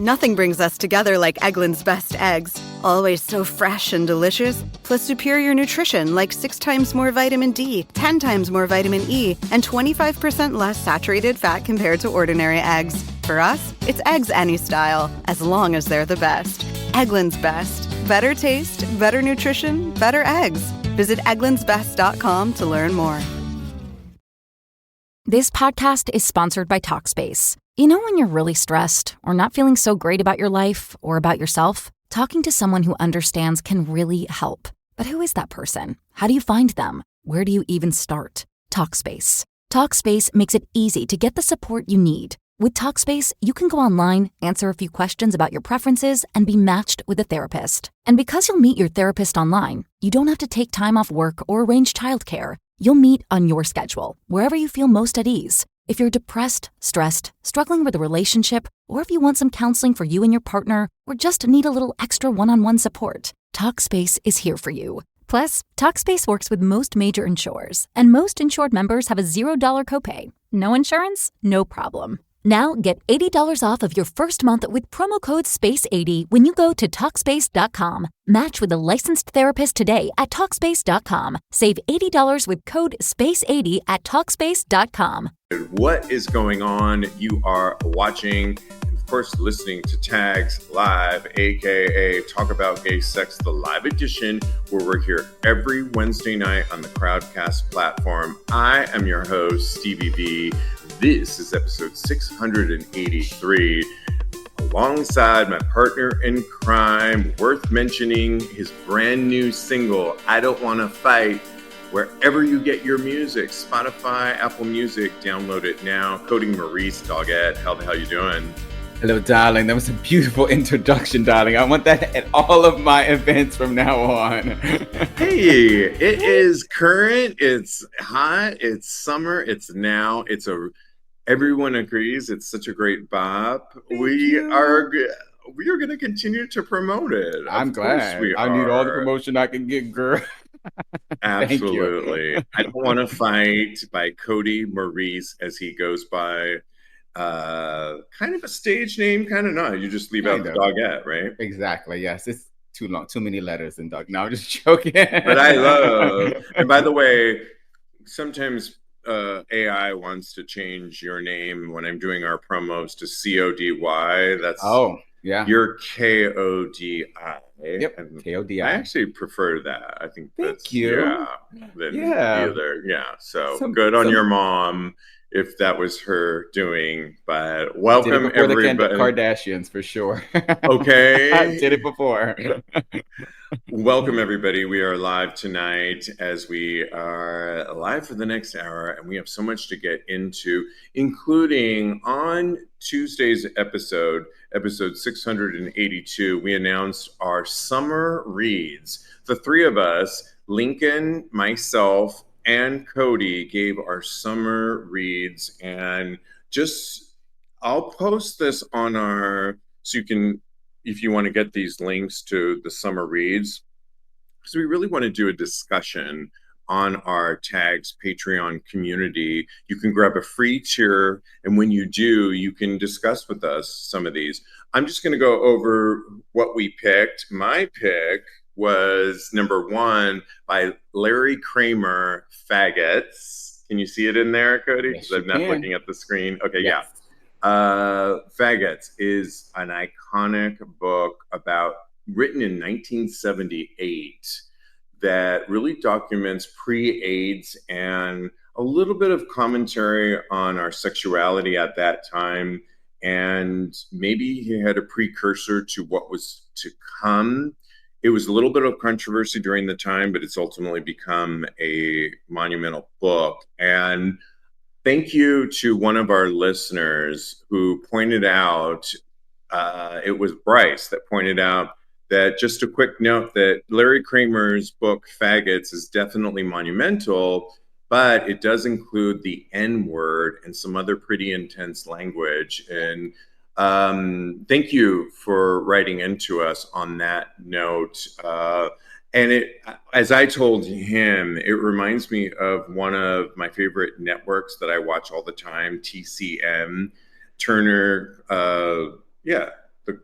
Nothing brings us together like Eggland's best eggs. Always so fresh and delicious, plus superior nutrition like 6 times more vitamin D, 10 times more vitamin E, and 25% less saturated fat compared to ordinary eggs. For us, it's eggs any style, as long as they're the best. Eggland's Best. Better taste, better nutrition, better eggs. Visit egglandsbest.com to learn more. This podcast is sponsored by Talkspace. You know when you're really stressed or not feeling so great about your life or about yourself? Talking to someone who understands can really help. But who is that person? How do you find them? Where do you even start? Talkspace. Talkspace makes it easy to get the support you need. With Talkspace, you can go online, answer a few questions about your preferences, and be matched with a therapist. And because you'll meet your therapist online, you don't have to take time off work or arrange childcare. You'll meet on your schedule, wherever you feel most at ease. If you're depressed, stressed, struggling with a relationship, or if you want some counseling for you and your partner, or just need a little extra one-on-one support, Talkspace is here for you. Plus, Talkspace works with most major insurers, and most insured members have a $0 copay. No insurance? No problem. Now get $80 off of your first month with promo code SPACE80 when you go to Talkspace.com. Match with a licensed therapist today at Talkspace.com. Save $80 with code SPACE80 at Talkspace.com. What is going on? You are watching, and of course, listening to Tags Live, aka Talk About Gay Sex, the live edition, where we're here every Wednesday night on the Crowdcast platform. I am your host, Stevie V. This is episode 683, alongside my partner in crime, worth mentioning his brand new single, I Don't Wanna Fight, wherever you get your music, Spotify, Apple Music, download it now. Cody Maurice Doggett, how the hell you doing? Hello, darling. That was a beautiful introduction, darling. I want that at all of my events from now on. Hey, it is current, it's hot, it's summer, it's now, everyone agrees it's such a great bop. We are going to continue to promote it. I'm glad. I need all the promotion I can get, girl. Absolutely. I Don't Want to Fight by Cody Maurice, as he goes by. Kind of a stage name, kind of not. You just leave out the Doggett, right? Exactly. Yes. It's too long, too many letters in Dog. No, I'm just joking. But I love, and by the way, sometimes AI wants to change your name when I'm doing our promos to CODY. That's you're KODI. Yep, KODI. I actually prefer that. I think that's either. Yeah. So good on your mom if that was her doing. But welcome everybody. The Kardashians for sure. Okay, I did it before. Welcome, everybody. We are live tonight, as we are live for the next hour, and we have so much to get into, including on Tuesday's episode 682, we announced our summer reads. The three of us, Lincoln, myself, and Cody, gave our summer reads, and I'll post this on so you can, if you want to get these links to the summer reads, because we really want to do a discussion on our Tags Patreon community. You can grab a free tier, and when you do, you can discuss with us some of these. I'm just going to go over what we picked. My pick was number 1 by Larry Kramer, Faggots. Can you see it in there, Cody? Yes, I'm not looking at the screen. Okay, yes. Faggots is an iconic book written in 1978 that really documents pre-AIDS and a little bit of commentary on our sexuality at that time, and maybe he had a precursor to what was to come. It was a little bit of controversy during the time, but it's ultimately become a monumental book. And thank you to one of our listeners who pointed out, it was Bryce that pointed out that, just a quick note, that Larry Kramer's book, Faggots, is definitely monumental, but it does include the N-word and some other pretty intense language. And thank you for writing into us on that note. And as I told him, it reminds me of one of my favorite networks that I watch all the time, TCM, Turner, the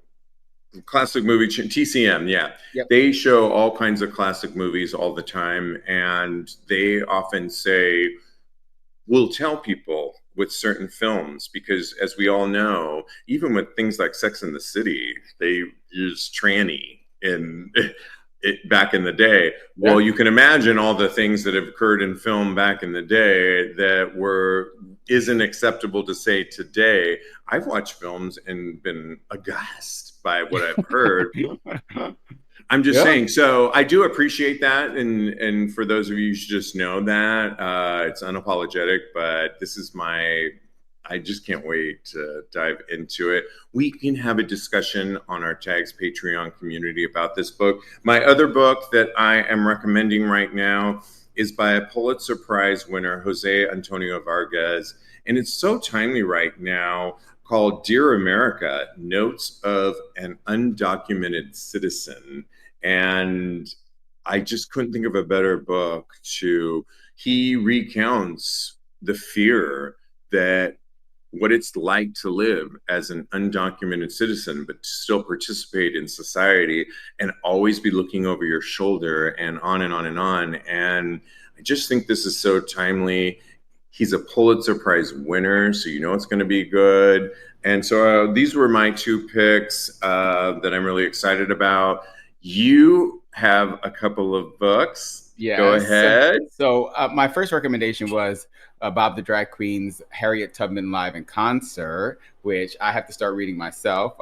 Classic movie, TCM, yeah. Yep. They show all kinds of classic movies all the time, and they often say, we'll tell people with certain films, because as we all know, even with things like Sex and the City, they use tranny in it back in the day. Yeah. Well, you can imagine all the things that have occurred in film back in the day that isn't acceptable to say today. I've watched films and been aghast by what I've heard. I'm just saying. So I do appreciate that, and for those of you, you should just know that it's unapologetic. But this is I just can't wait to dive into it. We can have a discussion on our Tags Patreon community about this book. My other book that I am recommending right now is by a Pulitzer Prize winner, Jose Antonio Vargas, and it's so timely right now, called Dear America, Notes of an Undocumented Citizen. And I just couldn't think of a better book he recounts the fear that what it's like to live as an undocumented citizen, but to still participate in society and always be looking over your shoulder, and on and on and on. And I just think this is so timely. He's a Pulitzer Prize winner, so you know it's going to be good. And so these were my two picks that I'm really excited about. You have a couple of books. Yeah. Go ahead. So my first recommendation was Bob the Drag Queen's Harriet Tubman Live in Concert, which I have to start reading myself.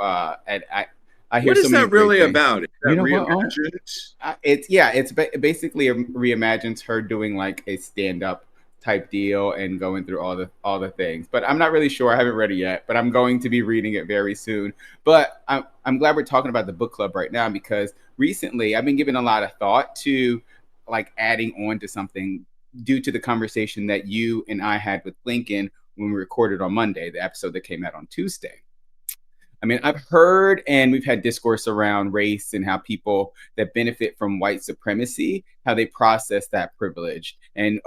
And I hear what is that really things about? Is that reimagined? It's basically reimagines her doing like a stand-up type deal and going through all the things. But I'm not really sure. I haven't read it yet, but I'm going to be reading it very soon. But I'm glad we're talking about the book club right now, because recently I've been giving a lot of thought to like adding on to something due to the conversation that you and I had with Lincoln when we recorded on Monday, the episode that came out on Tuesday. I mean, I've heard and we've had discourse around race and how people that benefit from white supremacy, how they process that privilege. And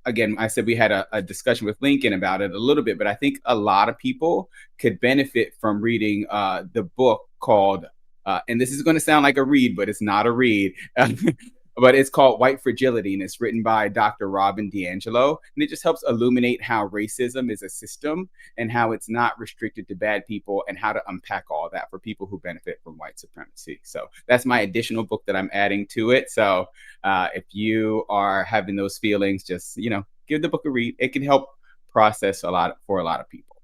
again, I said we had a discussion with Lincoln about it a little bit, but I think a lot of people could benefit from reading the book called, and this is going to sound like a read, but it's not a read, but it's called White Fragility, and it's written by Dr. Robin DiAngelo, and it just helps illuminate how racism is a system and how it's not restricted to bad people, and how to unpack all that for people who benefit from white supremacy. So that's my additional book that I'm adding to it. So if you are having those feelings, just, give the book a read. It can help process for a lot of people.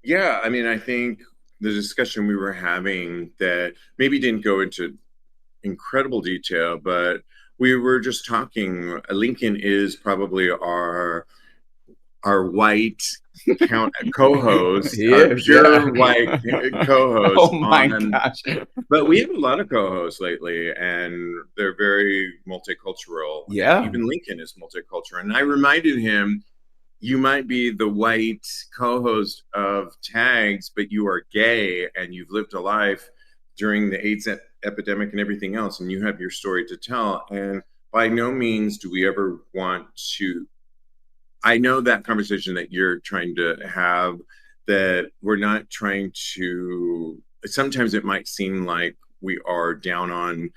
Yeah, I mean, I think the discussion we were having that maybe didn't go into incredible detail, but we were just talking. Lincoln is probably our white co-host, pure white co-host. Oh my gosh! But we have a lot of co-hosts lately, and they're very multicultural. Yeah, even Lincoln is multicultural. And I reminded him, you might be the white co-host of Tags, but you are gay and you've lived a life during the AIDS epidemic and everything else, and you have your story to tell. And by no means do we ever want to, I know that conversation that you're trying to have, that we're not trying to, sometimes it might seem like we are down on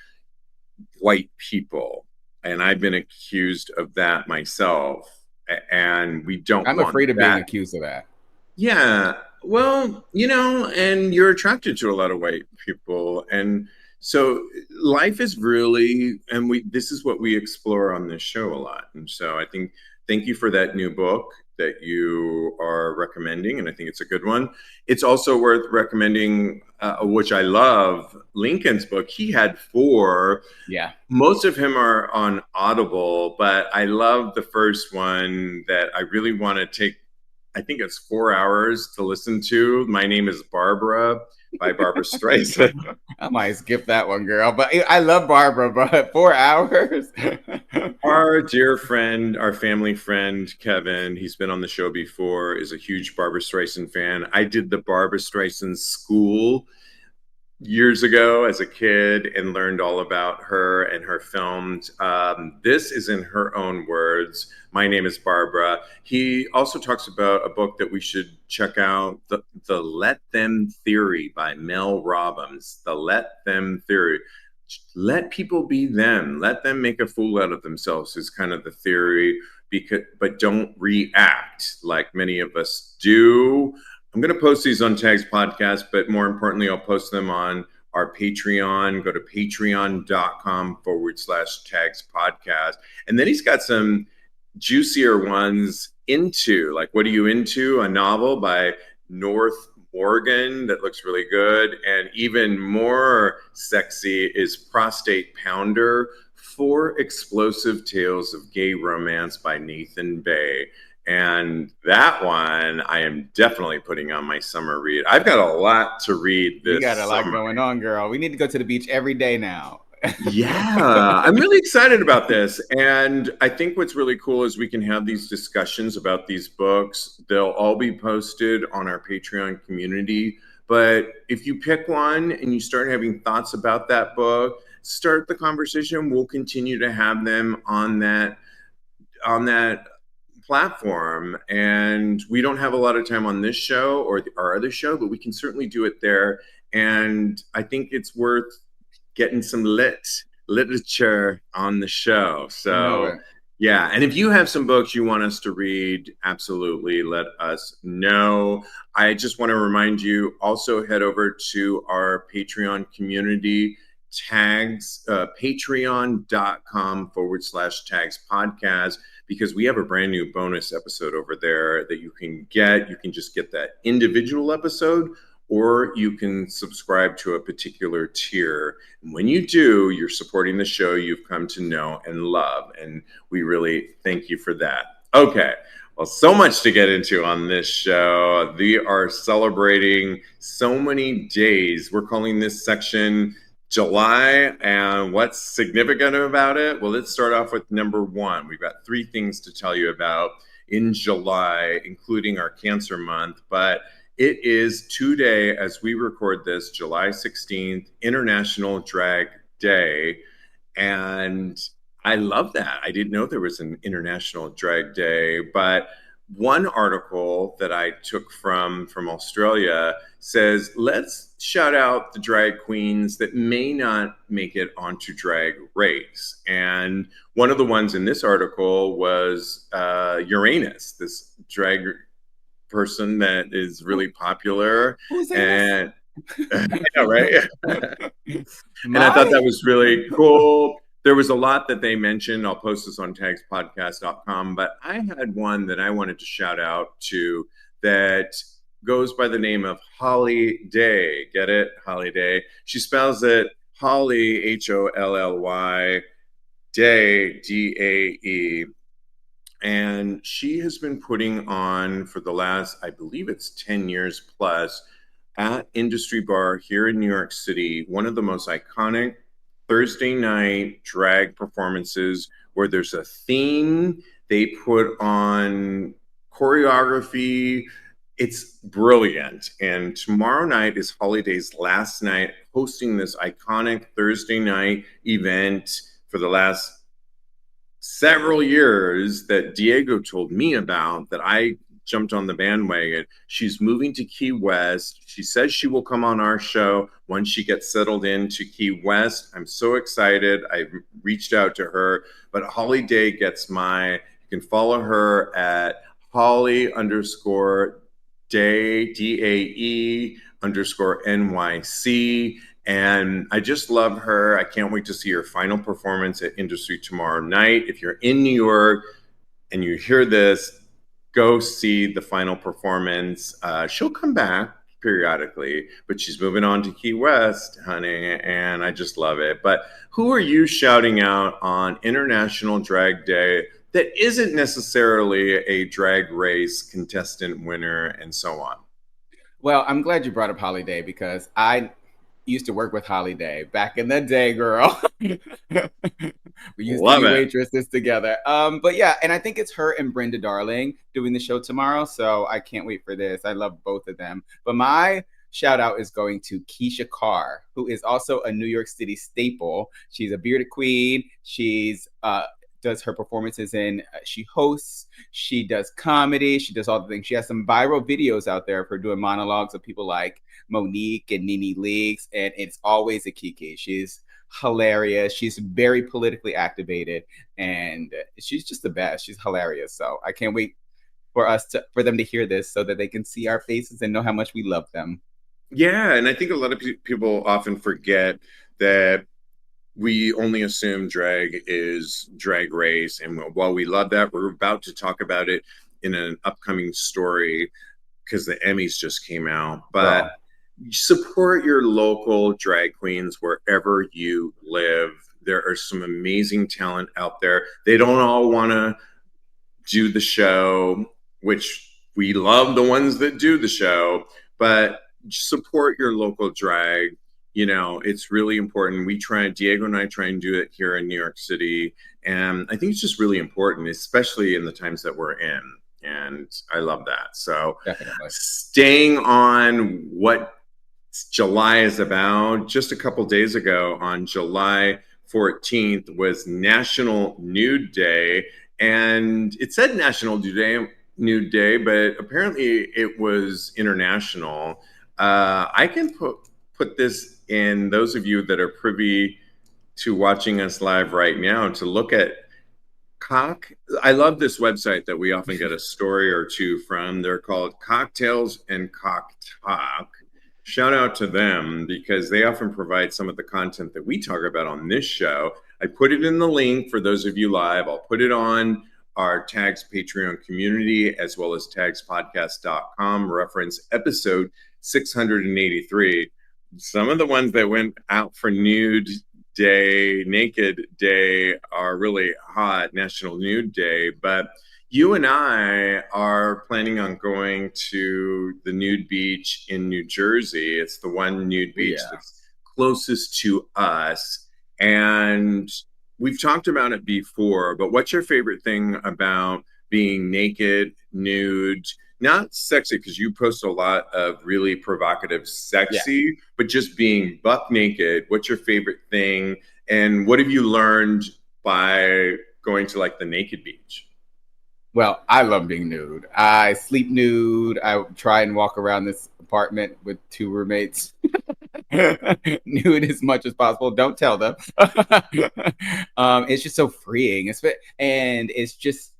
white people. And I've been accused of that myself. And we don't I'm afraid of being accused of that. Yeah. Well, and you're attracted to a lot of white people. And so life is really, and this is what we explore on this show a lot. And so I think, thank you for that new book that you are recommending. And I think it's a good one. It's also worth recommending, which I love, Lincoln's book. He had 4. Yeah. Most of him are on Audible, but I love the first one that I really want to take. I think it's 4 hours to listen to. My Name is Barbara by Barbara Streisand. I might skip that one, girl. But I love Barbara, but 4 hours? Our dear friend, our family friend, Kevin, he's been on the show before, is a huge Barbara Streisand fan. I did the Barbara Streisand school years ago as a kid and learned all about her and her films. This is in her own words. My name is Barbara. He also talks about a book that we should check out, the Let Them Theory by Mel Robbins. The Let Them Theory. Let people be them. Let them make a fool out of themselves is kind of the theory, but don't react like many of us do. I'm going to post these on Tags Podcast, but more importantly, I'll post them on our Patreon. Go to patreon.com/Tags Podcast. And then he's got some juicier ones into, like, what are you into? A novel by North Morgan that looks really good. And even more sexy is Prostate Pounder, 4 Explosive Tales of Gay Romance by Nathan Bay. And that one I am definitely putting on my summer read. I've got a lot to read this You got a lot summer. going on, girl. We need to go to the beach every day now. Yeah, I'm really excited about this. And I think what's really cool is we can have these discussions about these books. They'll all be posted on our Patreon community. But if you pick one and you start having thoughts about that book, start the conversation. We'll continue to have them on that platform. And we don't have a lot of time on this show or our other show, but we can certainly do it there. And I think it's worth getting some literature on the show. So yeah. And if you have some books you want us to read, absolutely let us know. I just want to remind you, also head over to our Patreon community, Tags, patreon.com/Tags Podcast, because we have a brand new bonus episode over there that you can get. You can just get that individual episode, or you can subscribe to a particular tier. And when you do, you're supporting the show you've come to know and love. And we really thank you for that. Okay. Well, so much to get into on this show. We are celebrating so many days. We're calling this section July. And what's significant about it? Well, let's start off with number 1. We've got 3 things to tell you about in July, including our Cancer Month. But it is today, as we record this, July 16th, International Drag Day. And I love that. I didn't know there was an International Drag Day, but one article that I took from Australia says, let's shout out the drag queens that may not make it onto Drag Race. And one of the ones in this article was Uranus, this drag person that is really popular. Who's that? And I know, right? And I thought that was really cool. There was a lot that they mentioned. I'll post this on tagspodcast.com, but I had one that I wanted to shout out to that goes by the name of Holly Day. Get it? Holly Day. She spells it Holly, Holly, Day, Dae. And she has been putting on for the last, I believe it's 10 years plus, at Industry Bar here in New York City, one of the most iconic Thursday night drag performances where there's a theme. They put on choreography. It's brilliant. And tomorrow night is Holiday's last night hosting this iconic Thursday night event for the last several years that Diego told me about, that I jumped on the bandwagon. She's moving to Key West. She says she will come on our show once she gets settled into Key West. I'm so excited. I reached out to her, but Holly Day gets you can follow her at Holly_Day, DAE_NYC. And I just love her. I can't wait to see her final performance at Industry tomorrow night. If you're in New York and you hear this, go see the final performance. She'll come back periodically, but she's moving on to Key West, honey, and I just love it. But who are you shouting out on International Drag Day that isn't necessarily a Drag Race contestant winner and so on? Well, I'm glad you brought up Holly Day because I used to work with Holly Day back in the day, girl. We used to be waitresses together. But yeah, and I think it's her and Brenda Darling doing the show tomorrow. So I can't wait for this. I love both of them. But my shout out is going to Keisha Carr, who is also a New York City staple. She's a bearded queen. She's does her performances in, she hosts, she does comedy, she does all the things. She has some viral videos out there of her doing monologues of people like Monique and Nene Leakes, and it's always a Kiki. She's hilarious. She's very politically activated, and she's just the best. She's hilarious. So I can't wait for them to hear this so that they can see our faces and know how much we love them. Yeah, and I think a lot of people often forget that we only assume drag is Drag Race. And while we love that, we're about to talk about it in an upcoming story because the Emmys just came out. But support your local drag queens wherever you live. There are some amazing talent out there. They don't all want to do the show, which we love the ones that do the show, but support your local drag. You know, it's really important. Diego and I try and do it here in New York City. And I think it's just really important, especially in the times that we're in. And I love that. So definitely. Staying on what July is about, just a couple days ago on July 14th was National Nude Day. And it said National Nude Day, but apparently it was international. I can put this in those of you that are privy to watching us live right now to look at I love this website that we often get a story or two from. They're called Cocktails and Cock Talk. Shout out to them because they often provide some of the content that we talk about on this show. I put it in the link for those of you live. I'll put it on our Tags Patreon community as well as tagspodcast.com, reference episode 683. Some of the ones that went out for Nude Day, Naked Day are really hot, National Nude Day. But you and I are planning on going to the Nude Beach in New Jersey. It's the one nude beach that's closest to us. And we've talked about it before, but what's your favorite thing about being naked, nude? Not sexy, because you post a lot of really provocative sexy, but just being buck naked. What's your favorite thing? And what have you learned by going to like the naked beach? Well, I love being nude. I sleep nude. I try and walk around this apartment with 2 roommates nude as much as possible. Don't tell them. It's just so freeing. It's just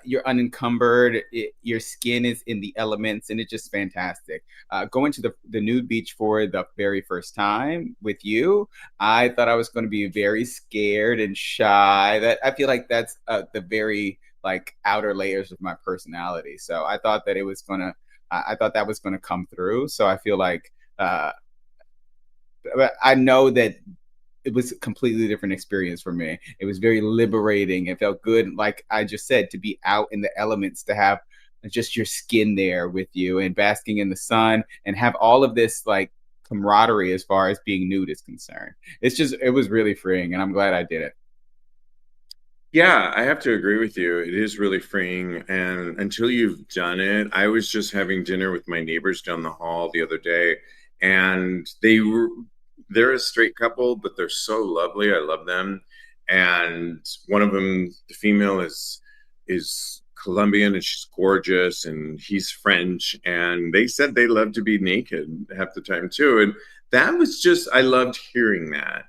you're unencumbered. Your skin is in the elements, and it's just fantastic. Going to the nude beach for the very first time with you, I thought I was going to be very scared and shy. That I feel like that's the very like outer layers of my personality. So I thought that that was gonna come through. So I feel like I know that it was a completely different experience for me. It was very liberating. It felt good, like I just said, to be out in the elements, to have just your skin there with you and basking in the sun and have all of this like camaraderie as far as being nude is concerned. It was really freeing, and I'm glad I did it. Yeah, I have to agree with you. It is really freeing. And until you've done it, I was just having dinner with my neighbors down the hall the other day, and they're a straight couple, but they're so lovely. I love them. And one of them, the female, is Colombian, and she's gorgeous, and he's French. And they said they love to be naked half the time too. And that was just, I loved hearing that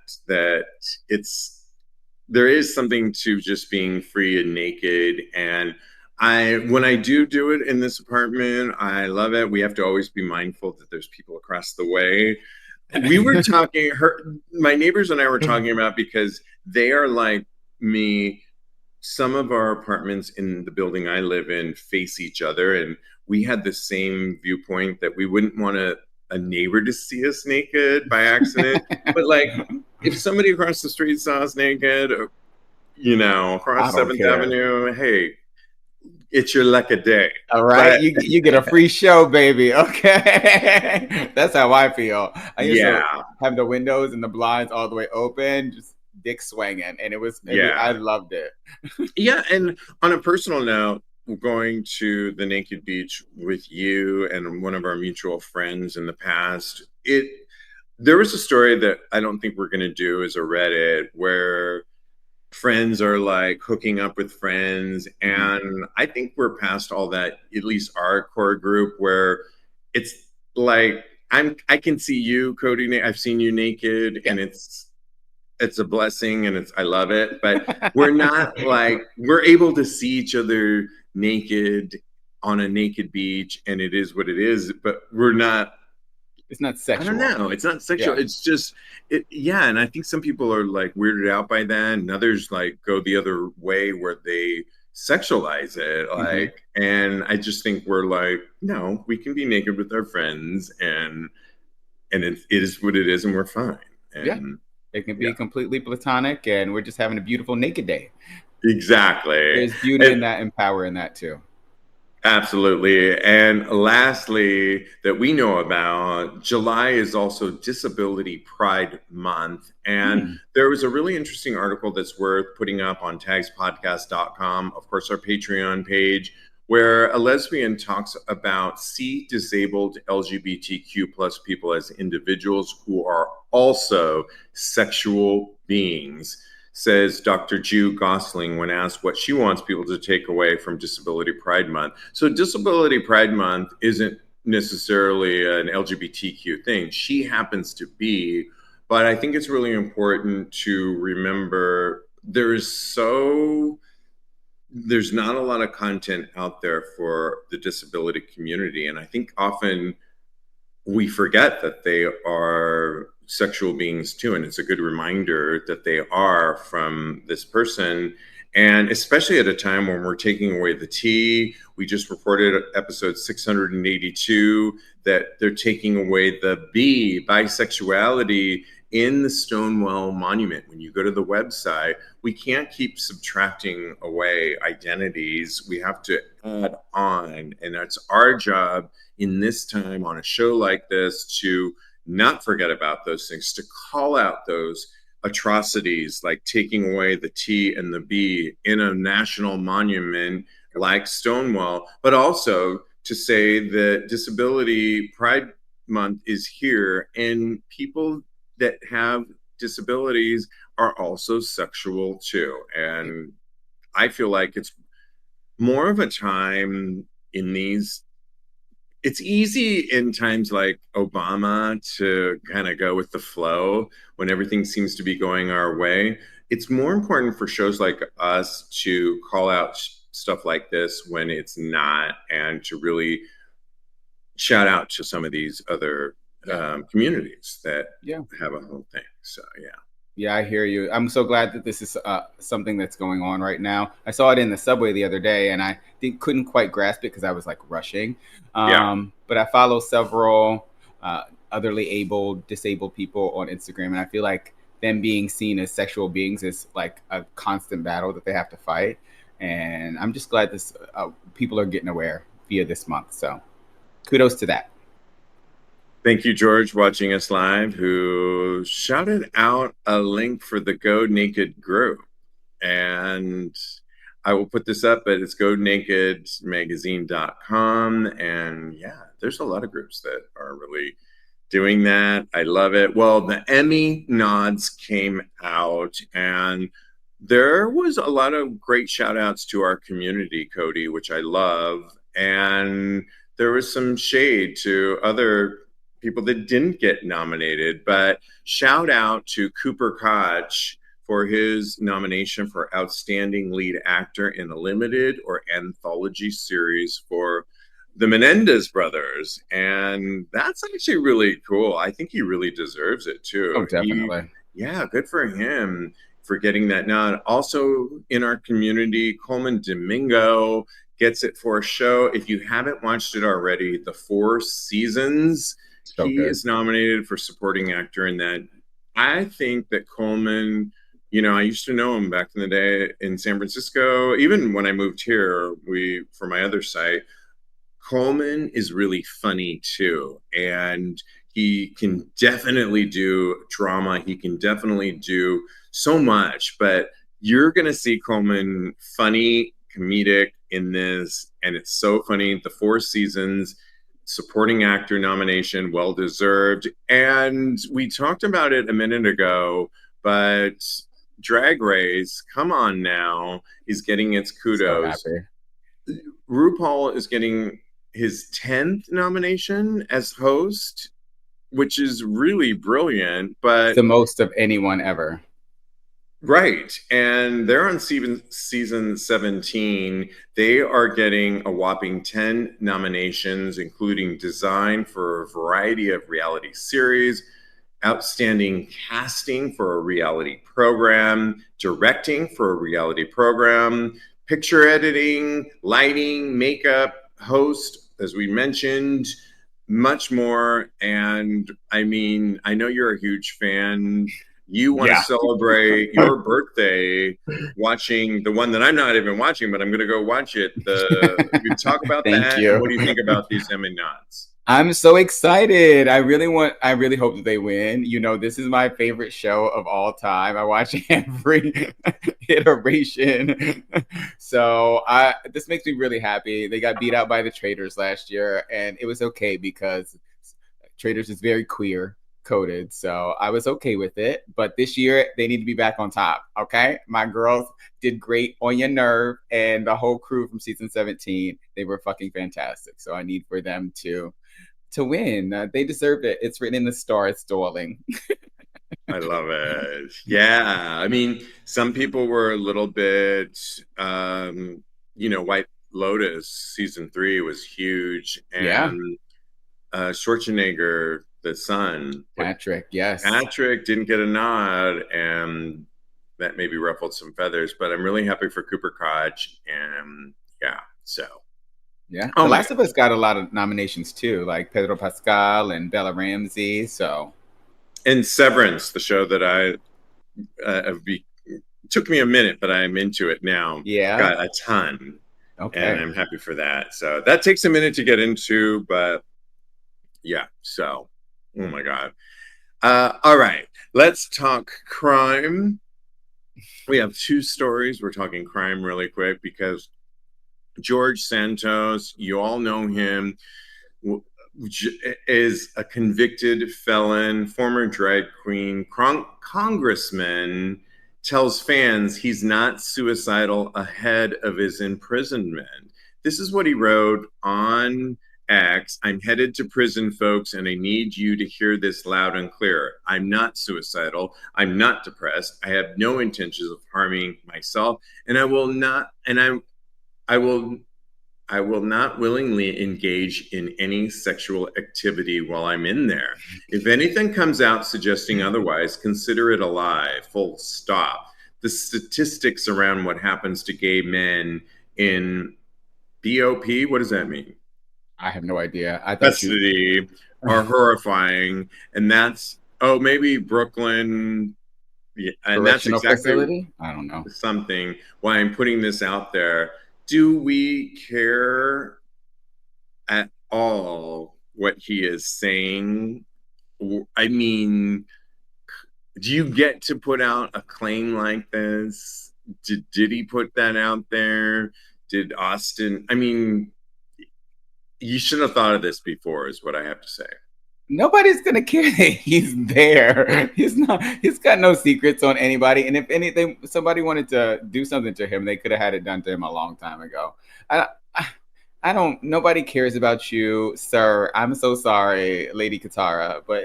there is something to just being free and naked. And when I do it in this apartment, I love it. We have to always be mindful that there's people across the way. We were talking, my neighbors and I were talking about, because they are like me. Some of our apartments in the building I live in face each other. And we had the same viewpoint that we wouldn't want a neighbor to see us naked by accident. But like, if somebody across the street saw us naked, across 7th Avenue, hey, it's your lucky day. All right. But you get a free show, baby. Okay. That's how I feel. I used to have the windows and the blinds all the way open, just dick swinging. And I loved it. Yeah. And on a personal note, going to the naked beach with you and one of our mutual friends in the past, there was a story that I don't think we're going to do as a Reddit where friends are like hooking up with friends. And I think we're past all that, at least our core group, where it's like, I can see you, Cody. I've seen you naked, and it's a blessing, and I love it. But we're not like, we're able to see each other naked on a naked beach, and it is what it is. But we're not. It's not sexual. I don't know. It's not sexual. Yeah. It's just yeah. And I think some people are like weirded out by that, and others like go the other way where they sexualize it. Like, and I just think we're like, no, we can be naked with our friends, and it is what it is, and we're fine. And, it can be completely platonic, and we're just having a beautiful naked day. Exactly. There's beauty in that and power in that too. Absolutely. And lastly, that we know about, July is also Disability Pride Month. And there was a really interesting article that's worth putting up on tagspodcast.com, of course, our Patreon page, where a lesbian talks about disabled LGBTQ plus people as individuals who are also sexual beings. Says Dr. Jew Gosling when asked what she wants people to take away from Disability Pride Month. So Disability Pride Month isn't necessarily an LGBTQ thing. She happens to be, but I think it's really important to remember there's not a lot of content out there for the disability community. And I think often we forget that they are sexual beings too. And it's a good reminder that they are from this person. And especially at a time when we're taking away the T, we just reported episode 682 that they're taking away the B, bisexuality, in the Stonewall Monument. When you go to the website, we can't keep subtracting away identities. We have to add on. And that's our job in this time on a show like this to not forget about those things, to call out those atrocities like taking away the T and the B in a national monument like Stonewall, but also to say that Disability Pride Month is here, and people that have disabilities are also sexual too. And I feel like it's more of a time in these, it's easy in times like Obama to kind of go with the flow when everything seems to be going our way. It's more important for shows like us to call out stuff like this when it's not, and to really shout out to some of these other communities that have a whole thing. So, Yeah, I hear you. I'm so glad that this is something that's going on right now. I saw it in the subway the other day, and I couldn't quite grasp it because I was like rushing. But I follow several otherly disabled people on Instagram, and I feel like them being seen as sexual beings is like a constant battle that they have to fight. And I'm just glad this people are getting aware via this month. So kudos to that. Thank you, George, watching us live, who shouted out a link for the Go Naked group. And I will put this up, but it's gonakedmagazine.com. And there's a lot of groups that are really doing that. I love it. Well, the Emmy nods came out, and there was a lot of great shout outs to our community, Cody, which I love. And there was some shade to other people that didn't get nominated, but shout out to Cooper Koch for his nomination for Outstanding Lead Actor in a Limited or Anthology Series for the Menendez Brothers. And that's actually really cool. I think he really deserves it too. Oh, definitely. Good for him for getting that nod. Also in our community, Coleman Domingo gets it for a show. If you haven't watched it already, The Four Seasons, he is nominated for supporting actor in that. I think that Coleman, I used to know him back in the day in San Francisco. Even when I moved here, for my other site, Coleman is really funny too. And he can definitely do drama. He can definitely do so much. But you're going to see Coleman funny, comedic, in this, and it's so funny. The 4 seasons, supporting actor nomination, well deserved. And we talked about it a minute ago, but Drag Race, come on now, is getting its kudos. So happy. RuPaul is getting his 10th nomination as host, which is really brilliant. But the most of anyone ever. Right. And they're on season 17. They are getting a whopping 10 nominations, including design for a variety of reality series, outstanding casting for a reality program, directing for a reality program, picture editing, lighting, makeup, host, as we mentioned, much more. And I mean, I know you're a huge fan. You want to celebrate your birthday watching the one that I'm not even watching, but I'm going to go watch it. We talk about that. You. What do you think about these Emmy nods? I'm so excited. I really hope that they win. You know, this is my favorite show of all time. I watch every iteration. So this makes me really happy. They got beat out by the Traitors last year, and it was okay because Traitors is very queer coded, so I was okay with it. But this year they need to be back on top. Okay, my girls did great on Your Nerve, and the whole crew from season 17, they were fucking fantastic. So I need for them to win. They deserve it. It's written in the stars, darling. I love it. Yeah, I mean, some people were a little bit White Lotus season 3 was huge, and Schwarzenegger, the son, Patrick didn't get a nod, and that maybe ruffled some feathers, but I'm really happy for Cooper Koch. And The Last of Us got a lot of nominations too, like Pedro Pascal and Bella Ramsey. So, and Severance, the show that took me a minute, but I'm into it now. Yeah, got a ton. Okay, and I'm happy for that. So that takes a minute to get into, but yeah. So. Oh my God. All right. Let's talk crime. We have 2 stories. We're talking crime really quick because George Santos, you all know him, is a convicted felon, former drag queen, congressman, tells fans he's not suicidal ahead of his imprisonment. This is what he wrote on X. I'm headed to prison, folks, and I need you to hear this loud and clear. I'm not suicidal. I'm not depressed. I have no intentions of harming myself, and I will not willingly engage in any sexual activity while I'm in there. If anything comes out suggesting otherwise, consider it a lie. Full stop. The statistics around what happens to gay men in BOP, what does that mean? I have no idea. I thought custody are horrifying, and that's maybe Brooklyn, and that's exactly facility? I don't know something. Why I'm putting this out there. Do we care at all what he is saying? I mean, do you get to put out a claim like this? Did he put that out there? Did Austin? I mean, you should have thought of this before, is what I have to say. Nobody's gonna care that he's there. He's got no secrets on anybody. And if anything, somebody wanted to do something to him, they could have had it done to him a long time ago. Nobody cares about you, sir. I'm so sorry, Lady Katara, but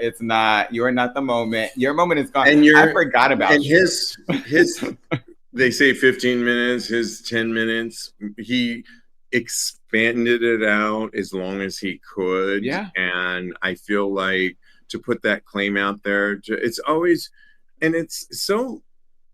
you are not the moment. Your moment is gone. And I forgot about you. His they say 15 minutes, his 10 minutes. He expanded it out as long as he could. Yeah. And I feel like to put that claim out there, it's always, and it's so,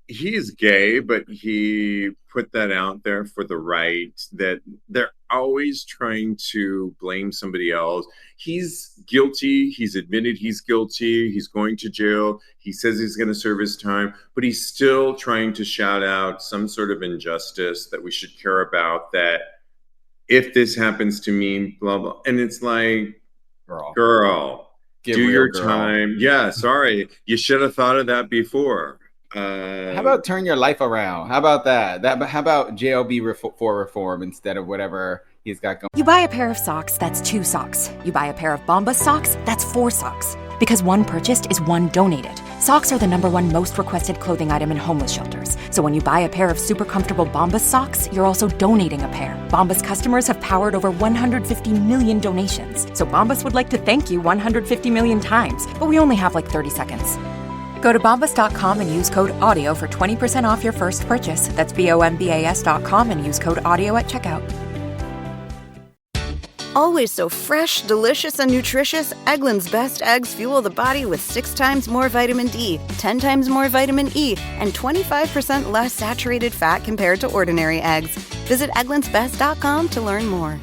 he is gay, but he put that out there for the right, that they're always trying to blame somebody else. He's guilty. He's admitted he's guilty. He's going to jail. He says he's going to serve his time, but he's still trying to shout out some sort of injustice that we should care about, that if this happens to me, blah, blah. And it's like, girl, do your time. Yeah, sorry. You should have thought of that before. How about turn your life around? How about that? How about JLB for reform instead of whatever he's got going? You buy a pair of socks, that's 2 socks. You buy a pair of Bombas socks, that's 4 socks. Because one purchased is one donated. Socks are the #1 most requested clothing item in homeless shelters. So when you buy a pair of super comfortable Bombas socks, you're also donating a pair. Bombas customers have powered over 150 million donations. So Bombas would like to thank you 150 million times. But we only have like 30 seconds. Go to bombas.com and use code AUDIO for 20% off your first purchase. That's BOMBAS.com and use code AUDIO at checkout. Always so fresh, delicious, and nutritious, Eggland's Best Eggs fuel the body with 6 times more vitamin D, 10 times more vitamin E, and 25% less saturated fat compared to ordinary eggs. Visit egglandsbest.com to learn more.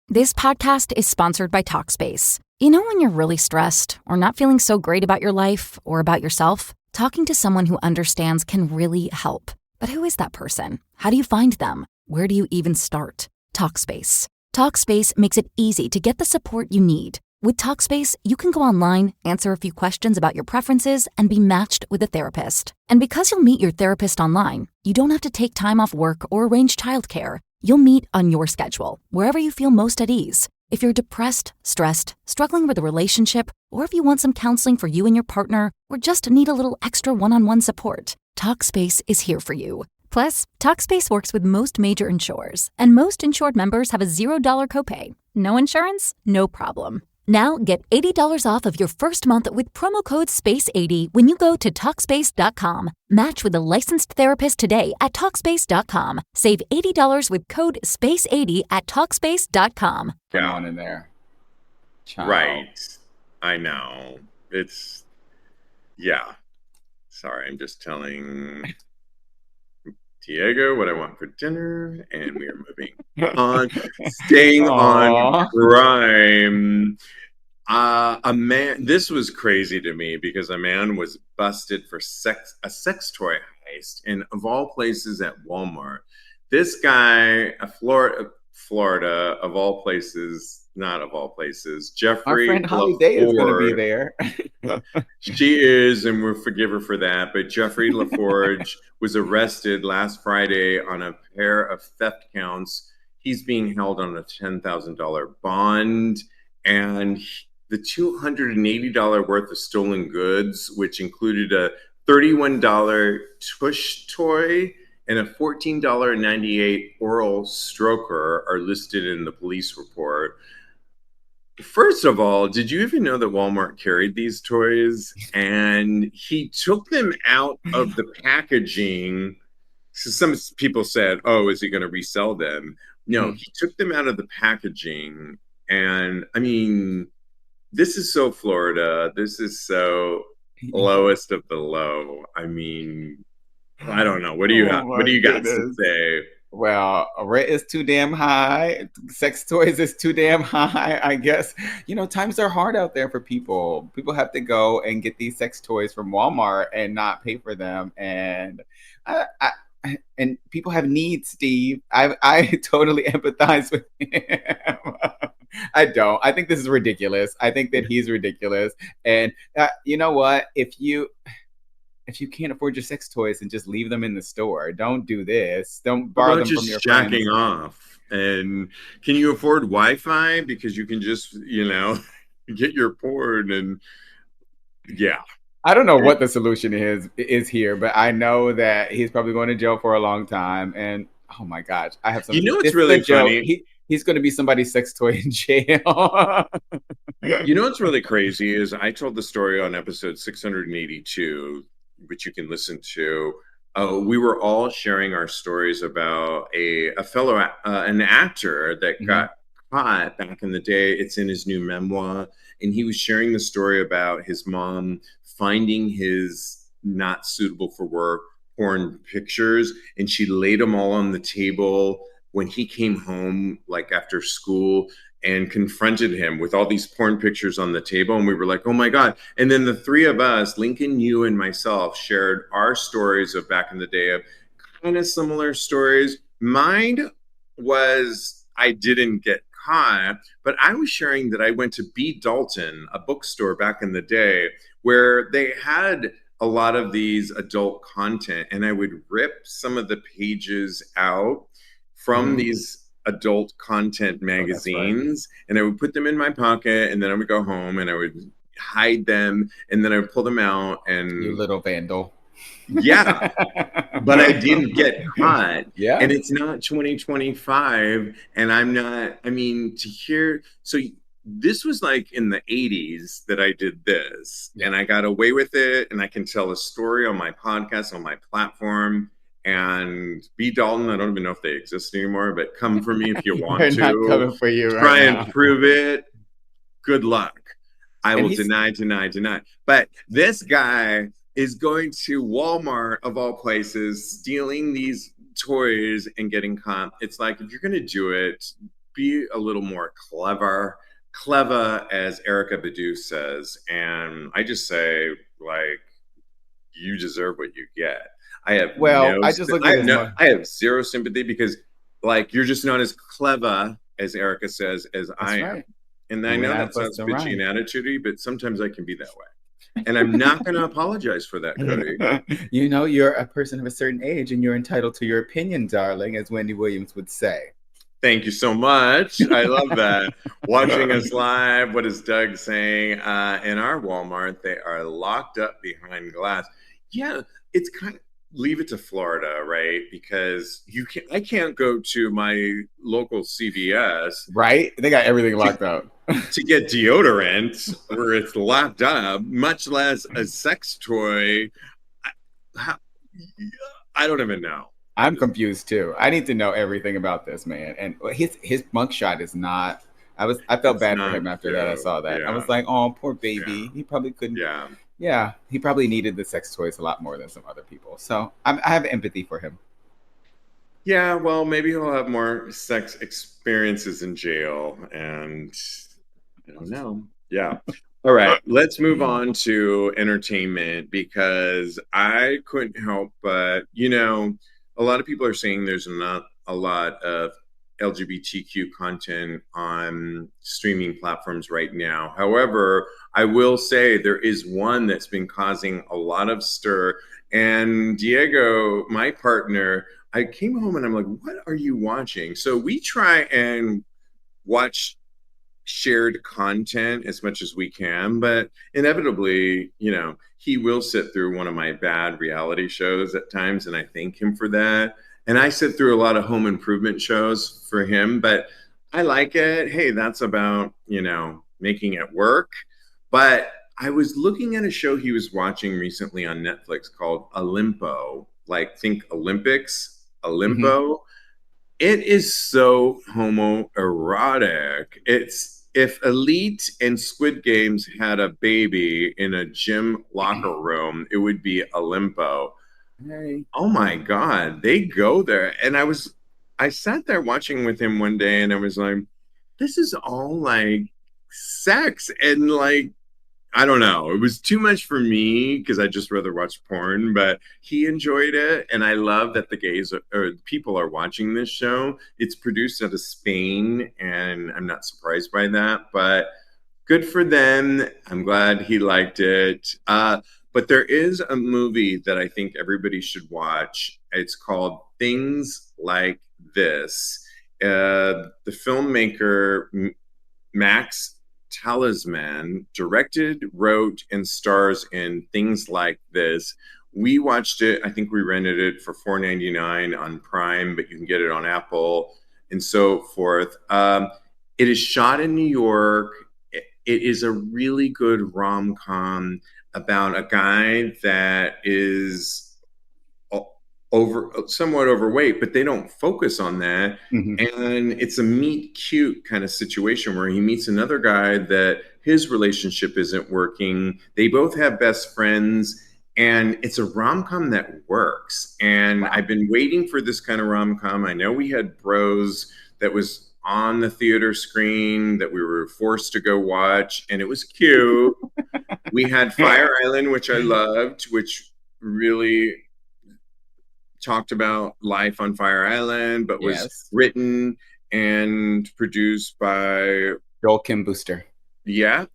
This podcast is sponsored by Talkspace. You know when you're really stressed or not feeling so great about your life or about yourself? Talking to someone who understands can really help. But who is that person? How do you find them? Where do you even start? Talkspace. Talkspace makes it easy to get the support you need. With Talkspace, you can go online, answer a few questions about your preferences, and be matched with a therapist. And because you'll meet your therapist online, you don't have to take time off work or arrange childcare. You'll meet on your schedule, wherever you feel most at ease. If you're depressed, stressed, struggling with a relationship, or if you want some counseling for you and your partner, or just need a little extra one-on-one support, Talkspace is here for you. Plus, Talkspace works with most major insurers, and most insured members have a $0 copay. No insurance? No problem. Now get $80 off of your first month with promo code SPACE80 when you go to Talkspace.com. Match with a licensed therapist today at Talkspace.com. Save $80 with code SPACE80 at Talkspace.com. Going on in there. Child. Right. I know. It's, yeah. Sorry, I'm just telling Diego what I want for dinner, and we are moving on. Staying on crime. A man. This was crazy to me because a man was busted for a sex toy heist, and of all places at Walmart. This guy, Florida, of all places. Not of all places. Jeffrey. Our friend Holly Day is going to be there. She is, and we'll forgive her for that. But Jeffrey LaForge was arrested last Friday on a pair of theft counts. He's being held on a $10,000 bond. And the $280 worth of stolen goods, which included a $31 tush toy and a $14.98 oral stroker, are listed in the police report. First of all, did you even know that Walmart carried these toys? And he took them out of the packaging. So some people said, oh, is he going to resell them? No, he took them out of the packaging. And I mean, this is so Florida. This is so lowest of the low. I mean, I don't know. What do you what do you got to say? Well, rent is too damn high. Sex toys is too damn high, I guess. You know, times are hard out there for people. People have to go and get these sex toys from Walmart and not pay for them. And and people have needs, Steve. I totally empathize with him. I don't. I think this is ridiculous. I think that he's ridiculous. And you know what? If you can't afford your sex toys, and just leave them in the store. Don't do this. Don't borrow them from your friends. Jacking off. And can you afford Wi-Fi? Because you can just, get your porn and yeah. I don't know what the solution is here, but I know that he's probably going to jail for a long time. And oh my gosh, I have some. It's really funny. He's going to be somebody's sex toy in jail. What's really crazy is I told the story on episode 682. Which you can listen to. We were all sharing our stories about an actor that got caught back in the day. It's in his new memoir. And he was sharing the story about his mom finding his not suitable for work porn pictures. And she laid them all on the table when he came home, like after school, and confronted him with all these porn pictures on the table. And we were like, oh my God. And then the three of us, Lincoln, you, and myself, shared our stories of back in the day of kind of similar stories. Mine was, I didn't get caught, but I was sharing that I went to B. Dalton, a bookstore back in the day, where they had a lot of these adult content, and I would rip some of the pages out from these adult content magazines, and I would put them in my pocket, and then I would go home and I would hide them, and then I would pull them out. And you little vandal. Yeah, but I didn't get caught. Yeah. And it's not 2025, and I'm not, I mean, to hear, so this was like in the 80s that I did this, and I got away with it, and I can tell a story on my podcast, on my platform. And B. Dalton, I don't even know if they exist anymore, but come for me if you want They're to. not coming for you Try right and now. prove it. Good luck. I And will he's- deny. But this guy is going to Walmart, of all places, stealing these toys and getting caught. It's like, if you're going to do it, be a little more clever, as Erica Badu says. And I just say, like, you deserve what you get. I have I have zero sympathy, because, like, you're just not as clever, as Erica says, as I am. And I know that sounds bitchy and attitude-y, but sometimes I can be that way. And I'm not going to apologize for that, Cody. You know, you're a person of a certain age, and you're entitled to your opinion, darling, as Wendy Williams would say. Thank you so much. I love that. Watching us live, what is Doug saying? In our Walmart, they are locked up behind glass. Yeah, it's kind of, leave it to Florida, right? Because I can't go to my local CVS. Right? They got everything locked up. To get deodorant where it's locked up, much less a sex toy. I don't even know. I'm confused too. I need to know everything about this man. And his mugshot is not. I felt bad for him after that. I saw that. Yeah. I was like, oh, poor baby. Yeah. He probably couldn't. Yeah. Yeah. He probably needed the sex toys a lot more than some other people. So I have empathy for him. Yeah. Well, maybe he'll have more sex experiences in jail, and I don't know. Yeah. All right, let's move on to entertainment, because I couldn't help but, a lot of people are saying there's not a lot of LGBTQ content on streaming platforms right now. However, I will say there is one that's been causing a lot of stir. And Diego, my partner, I came home and I'm like, what are you watching? So we try and watch shared content as much as we can, but inevitably, he will sit through one of my bad reality shows at times, and I thank him for that. And I sit through a lot of home improvement shows for him, but I like it. Hey, that's about, making it work. But I was looking at a show he was watching recently on Netflix called Olympo, like think Olympics, Olympo. Mm-hmm. It is so homoerotic. It's if Elite and Squid Games had a baby in a gym locker room, it would be Olympo. Hey. Oh my God, they go there. And I sat there watching with him one day, and I was like, this is all like sex. And like, I don't know. It was too much for me, because I just rather watch porn, but he enjoyed it. And I love that the gays or people are watching this show. It's produced out of Spain, and I'm not surprised by that, but good for them. I'm glad he liked it. But there is a movie that I think everybody should watch. It's called Things Like This. The filmmaker, Max Talisman, directed, wrote, and stars in Things Like This. We watched it. I think we rented it for $4.99 on Prime, but you can get it on Apple and so forth. It is shot in New York. It is a really good rom-com about a guy that is somewhat overweight, but they don't focus on that. Mm-hmm. And it's a meet cute kind of situation where he meets another guy that his relationship isn't working. They both have best friends, and it's a rom-com that works. And wow. I've been waiting for this kind of rom-com. I know we had Bros that was on the theater screen that we were forced to go watch, and it was cute. We had Fire Island, which I loved, which really talked about life on Fire Island, but was written and produced by Joel Kim Booster. Yeah,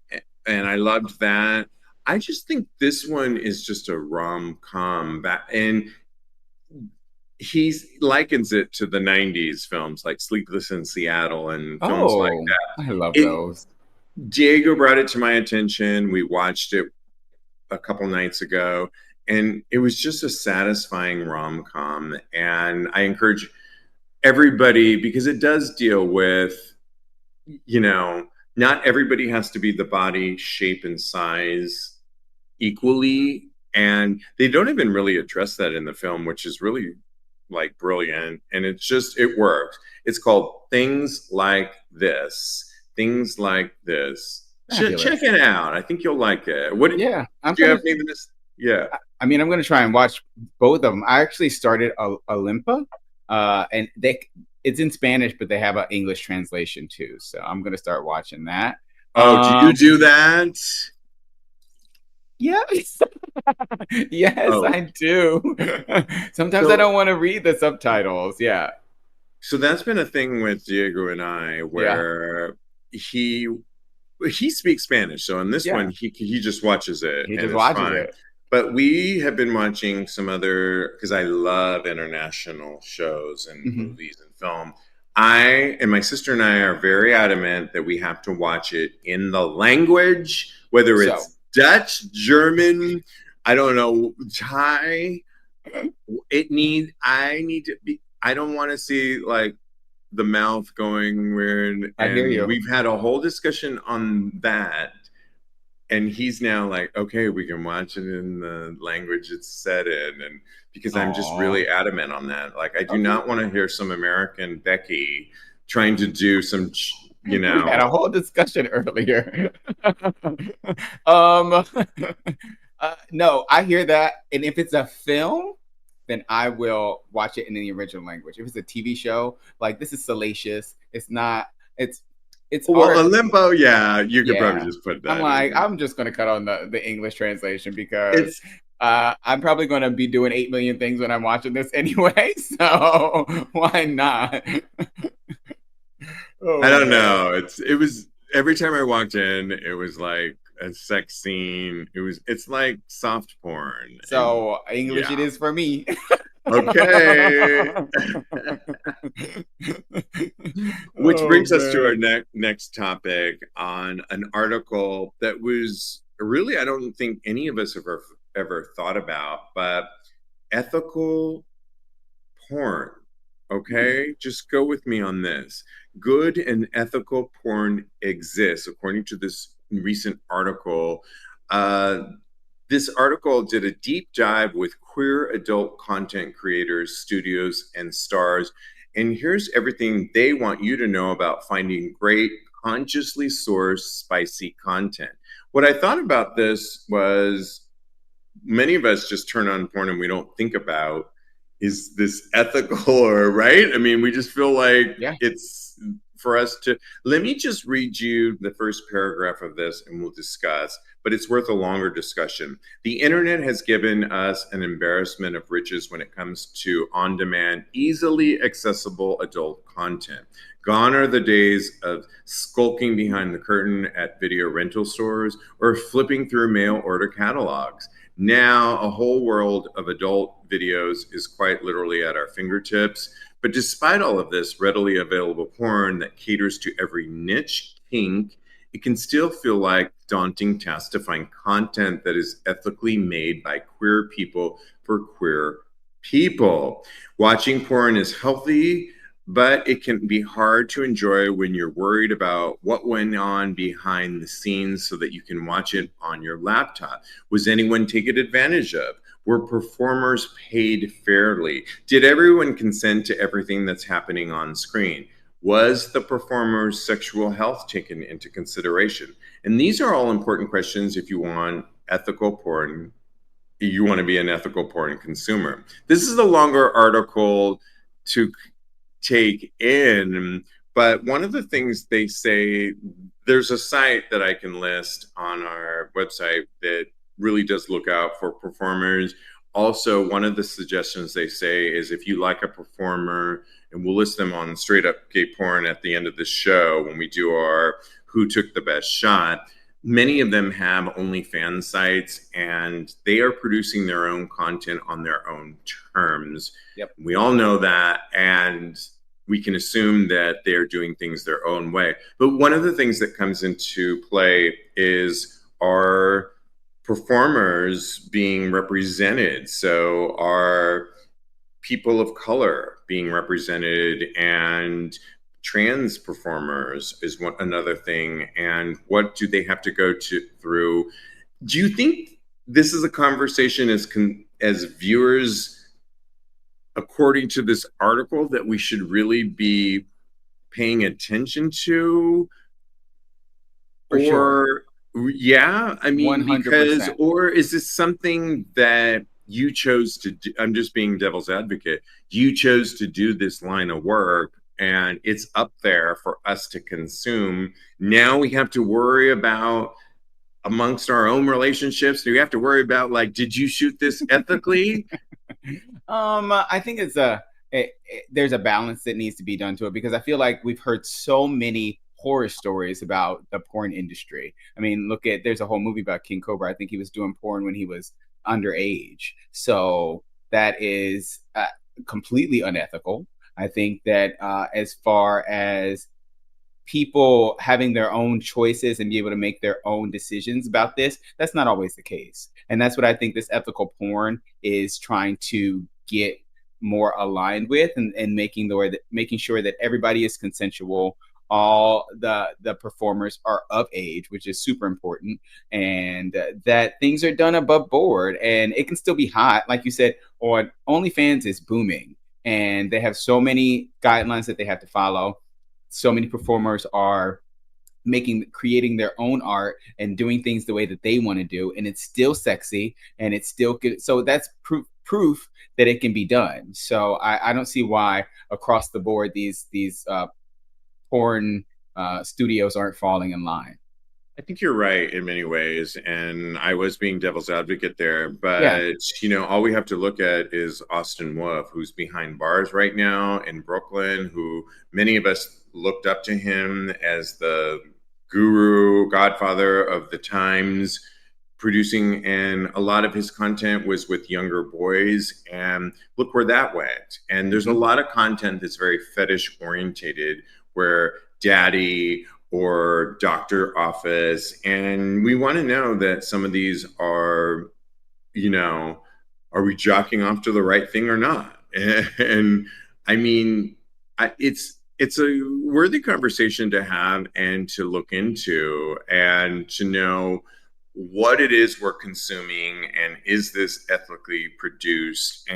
and I loved that. I just think this one is just a rom-com, and he likens it to the 90s films like Sleepless in Seattle and films like Oh, that. I love It those. Diego brought it to my attention. We watched it a couple nights ago, and it was just a satisfying rom-com. And I encourage everybody, because it does deal with, not everybody has to be the body shape and size equally, and they don't even really address that in the film, which is really like brilliant, and it works. It's called Things Like This. Check Fabulous. it out. I think you'll like it. What did Yeah, I'm you gonna. have anything to? Yeah. I mean, I'm gonna try and watch both of them. I actually started Olympo, and it's in Spanish, but they have an English translation too. So I'm gonna start watching that. Oh, do you Um, do that? yes, yes, Oh, I do. Sometimes I so don't want to read the subtitles. Yeah, so that's been a thing with Diego and I, yeah, where he he speaks Spanish. So in this one, yeah. he just watches it He and just it's watches fine. it. But we have been watching some other, because I love international shows and Hmm. movies and film. I and my sister and I are very adamant that we have to watch it in the language, whether So it's Dutch, German, I don't know, Thai. I need to be, I don't want to see like the mouth going weird. I hear And you. we've had a whole discussion on that. And he's now like, okay, we can watch it in the language it's set in. And because I'm just Oh, really adamant on that. Like, I do okay. not want to hear some American Becky trying to do some, We had a whole discussion earlier. um, no, I hear that, and if it's a film, then I will watch it in the original language. If it's a TV show, like this is salacious. It's not. It's well, art. Olympo, yeah, you could probably Yeah. just put I'm that like, in. I'm just gonna cut on the English translation because It's I'm probably gonna be doing 8 million things when I'm watching this anyway. So why not? I Oh don't man. know. It was every time I walked in, it was like a sex scene. It's like soft porn. And So English it yeah. is for me. Okay. Which Oh brings us to our man. next topic on an article that was really, I don't think any of us have ever thought about, but ethical porn. Okay, just go with me on this. Good and ethical porn exists, according to this recent article. Uh, this article did a deep dive with queer adult content creators, studios, and stars. And here's everything they want you to know about finding great, consciously sourced, spicy content. What I thought about this was many of us just turn on porn and we don't think about, is this ethical or right? I mean, we just feel like Yeah. it's for us to. Let me just read you the first paragraph of this and we'll discuss, but it's worth a longer discussion. The internet has given us an embarrassment of riches when it comes to on demand, easily accessible adult content. Gone are the days of skulking behind the curtain at video rental stores or flipping through mail order catalogs. Now, a whole world of adult videos is quite literally at our fingertips. But despite all of this readily available porn that caters to every niche kink, it can still feel like daunting task to find content that is ethically made by queer people for queer people. Watching porn is healthy, but it can be hard to enjoy when you're worried about what went on behind the scenes so that you can watch it on your laptop. Was anyone taken advantage of? Were performers paid fairly? Did everyone consent to everything that's happening on screen? Was the performer's sexual health taken into consideration? And these are all important questions if you want ethical porn. You want to be an ethical porn consumer. This is a longer article to take in. But one of the things they say, there's a site that I can list on our website that really does look out for performers. Also, one of the suggestions they say is if you like a performer, and we'll list them on Straight Up Gay Porn at the end of the show when we do our Who Took the Best Shot. many of them have OnlyFans sites, and they are producing their own content on their own terms. Yep. We all know that, and we can assume that they're doing things their own way. But one of the things that comes into play is, are performers being represented? So are people of color being represented, and trans performers is another thing, and what do they have to go through? Do you think this is a conversation as viewers, according to this article, that we should really be paying attention to? For sure. Yeah, I mean, 100%. because, or is this something that you chose to do? I'm just being devil's advocate. You chose to do this line of work, and it's up there for us to consume. Now we have to worry about, amongst our own relationships, do we have to worry about, like, did you shoot this ethically? I think there's a balance that needs to be done to it, because I feel like we've heard so many horror stories about the porn industry. I mean, there's a whole movie about King Cobra. I think he was doing porn when he was underage. So that is completely unethical. I think that as far as people having their own choices and be able to make their own decisions about this, that's not always the case. And that's what I think this ethical porn is trying to get more aligned with, and making sure that everybody is consensual. All the performers are of age, which is super important, and that things are done above board, and it can still be hot. Like you said, on OnlyFans is booming, and they have so many guidelines that they have to follow. So many performers are creating their own art and doing things the way that they want to do, and it's still sexy and it's still good. So that's proof that it can be done. So I don't see why across the board these porn studios aren't falling in line. I think you're right in many ways, and I was being devil's advocate there. But all we have to look at is Austin Wolf, who's behind bars right now in Brooklyn, who many of us looked up to him as the guru, godfather of the times, producing, and a lot of his content was with younger boys, and look where that went. And there's a lot of content that's very fetish orientated, where daddy or doctor office, and we want to know that some of these are, are we jocking off to the right thing or not? And I mean, it's a worthy conversation to have and to look into, and to know what it is we're consuming, and is this ethically produced?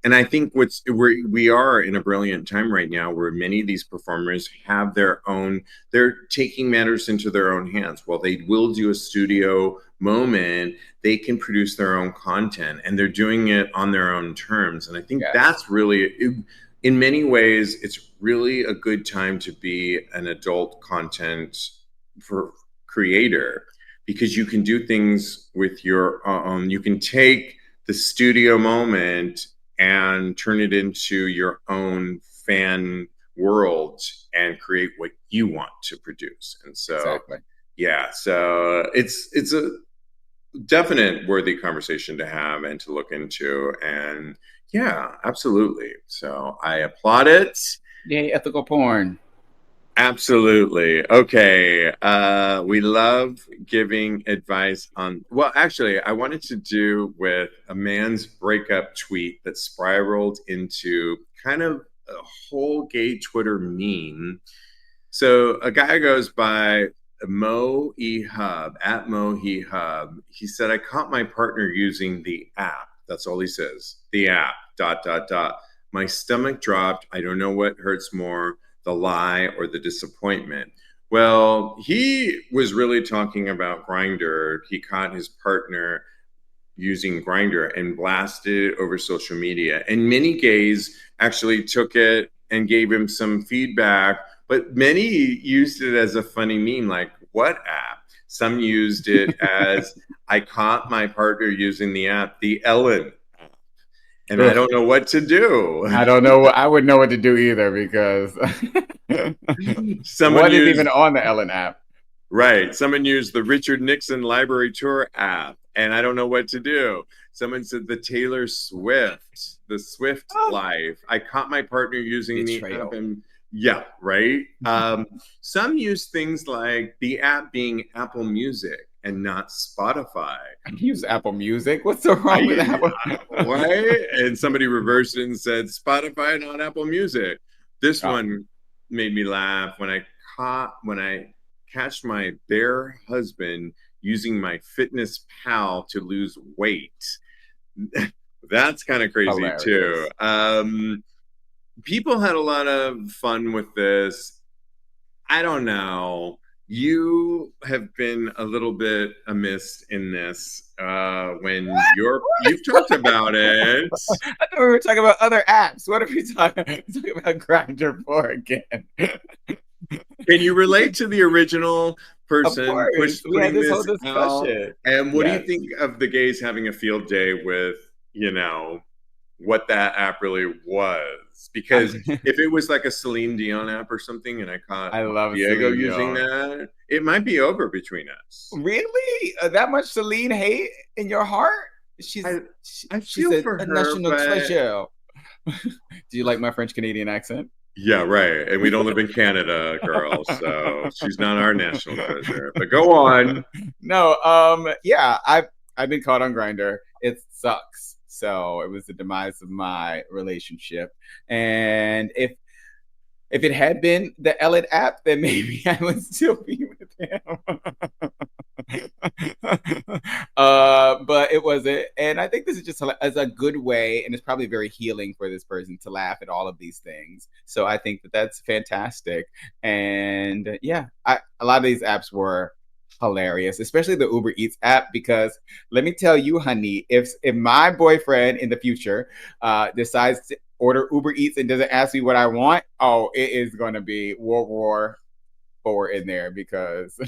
And I think we are in a brilliant time right now, where many of these performers have they're taking matters into their own hands. While they will do a studio moment, they can produce their own content, and they're doing it on their own terms. And I think that's really, in many ways, it's really a good time to be an adult content creator, because you can do things with your own. You can take the studio moment and turn it into your own fan world and create what you want to produce. And so, so it's a definite worthy conversation to have and to look into. And yeah, absolutely. So I applaud it. Yay, ethical porn. Absolutely. Okay. We love giving advice on, well, actually, I wanted to do with a man's breakup tweet that spiraled into kind of a whole gay Twitter meme. So a guy goes by Mo E Hub, at Mo E Hub. He said, I caught my partner using the app. That's all he says. The app, ... My stomach dropped. I don't know what hurts more, the lie or the disappointment. Well, he was really talking about Grindr. He caught his partner using Grindr and blasted it over social media. And many gays actually took it and gave him some feedback, but many used it as a funny meme, like, what app? Some used it as, I caught my partner using the app, the Ellen app. And I don't know what to do. I don't know. I wouldn't know what to do either, because what is even on the Ellen app? Right. Someone used the Richard Nixon Library Tour app, and I don't know what to do. Someone said the Swift Oh, Life. I caught my partner using the app, betrayal. and yeah, right. Some use things like the app being Apple Music and not Spotify. I use Apple Music. What's so I wrong with Apple? what? And somebody reversed it and said Spotify, not Apple Music. This Oh, one made me laugh when I catch my bare husband using my Fitness Pal to lose weight. That's kind of crazy too. hilarious. People had a lot of fun with this. I don't know. You have been a little bit amiss in this when you've talked about it. I thought we were talking about other apps. What are we talking about Grindr for again? Can you relate to the original Of person course, we had putting this whole this out? discussion. And what do you Yes. think of the gays having a field day with, what that app really was? Because if it was like a Celine Dion app or something and I caught I love Diego Celine using Dion. that, it might be over between us. Really? That much Celine hate in your heart? She's I, I she's feel for a her, national but treasure. Do you like my French Canadian accent? yeah, right. And we don't live in Canada, girl. So she's not our national treasure. But go on. No, yeah, I've been caught on Grindr. It sucks. So it was the demise of my relationship. And if it had been the Ellen app, then maybe I would still be with him. But it wasn't. And I think this is just as a good way, and it's probably very healing for this person to laugh at all of these things. So I think that that's fantastic. And yeah, a lot of these apps were hilarious, especially the Uber Eats app, because let me tell you, honey, if my boyfriend in the future decides to order Uber Eats and doesn't ask me what I want, oh, it is going to be World War IV in there because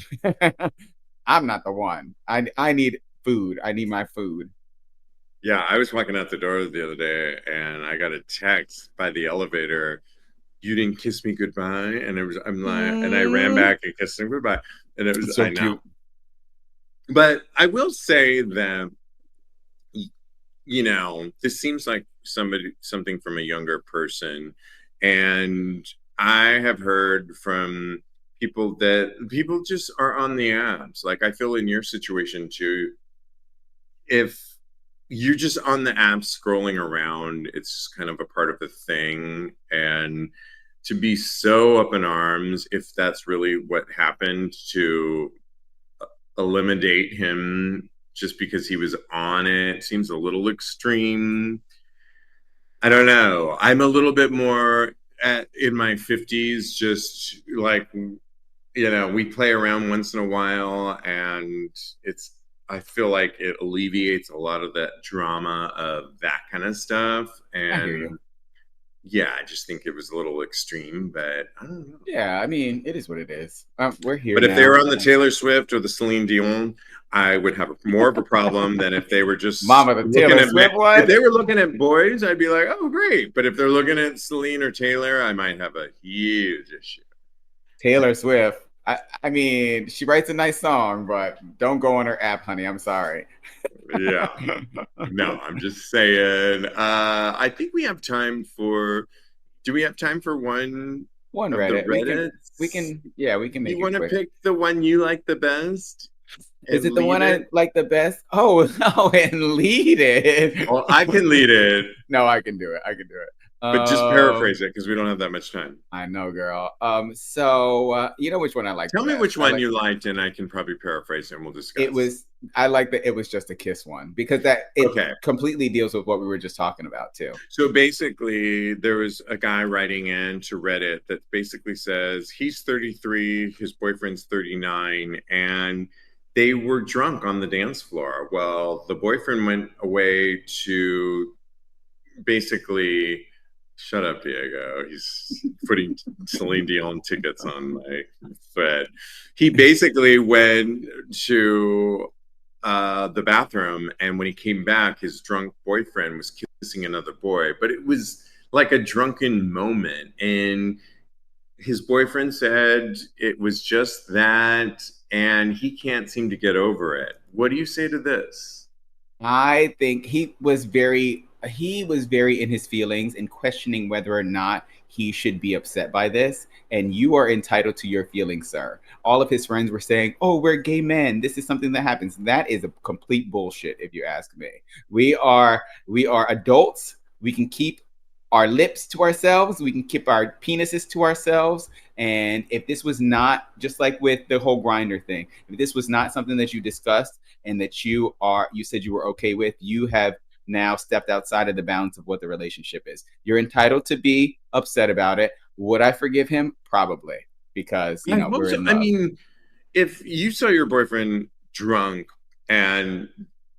I'm not the one. I need food. I need my food. Yeah, I was walking out the door the other day and I got a text by the elevator. You didn't kiss me goodbye. And I'm like, and I ran back and kissed him goodbye. And it was, So I know. cute. But I will say that, this seems like something from a younger person. And I have heard from people just are on the apps. Like I feel in your situation too, if you're just on the app scrolling around, it's kind of a part of the thing. And to be so up in arms, if that's really what happened, to eliminate him just because he was on it seems a little extreme. I don't know. I'm a little bit more in my 50s, just like, we play around once in a while, and I feel like it alleviates a lot of that drama of that kind of stuff. I hear And you. yeah, I just think it was a little extreme, but I don't know. Yeah, I mean, it is what it is. We're here But if now. they were on the Taylor Swift or the Celine Dion, I would have more of a problem than if they were just Mama, the looking Taylor at men. Swift If one. they were looking at boys, I'd be like, oh, great. But if they're looking at Celine or Taylor, I might have a huge issue. Taylor Swift. I mean, she writes a nice song, but don't go on her app, honey. I'm sorry. Yeah. No, I'm just saying. I think we have time for. Do we have time for one One of the Reddit. Reddits? Yeah, we can make You it want to quick. pick the one you like the best Is and it the lead one I it? like the best? Oh, no, and lead it. Well, I can lead it, No, I can do it. I can do it. but just paraphrase it because we don't have that much time. I know, girl. So you know which one I like Tell the me best? which one you liked, and I can probably paraphrase it, and we'll discuss. I like that it was just a kiss one because it Okay. completely deals with what we were just talking about too. So basically, there was a guy writing in to Reddit that basically says he's 33, his boyfriend's 39, and they were drunk on the dance floor. Well, the boyfriend went away to basically shut up, Diego. He's putting Celine Dion tickets on my thread. He basically went to the bathroom, and when he came back, his drunk boyfriend was kissing another boy, but it was like a drunken moment. And his boyfriend said it was just that, and he can't seem to get over it. What do you say to this? I think he was very in his feelings and questioning whether or not he should be upset by this. And you are entitled to your feelings, sir. All of his friends were saying, "Oh, we're gay men. This is something that happens." That is a complete bullshit, if you ask me. We are adults. We can keep our lips to ourselves. We can keep our penises to ourselves. And if this was not, just like with the whole Grindr thing, if this was not something that you discussed and that you said you were okay with, you have now stepped outside of the bounds of what the relationship is. You're entitled to be upset about it. Would I forgive him? Probably, because I hope we're so. in I love. mean, if you saw your boyfriend drunk and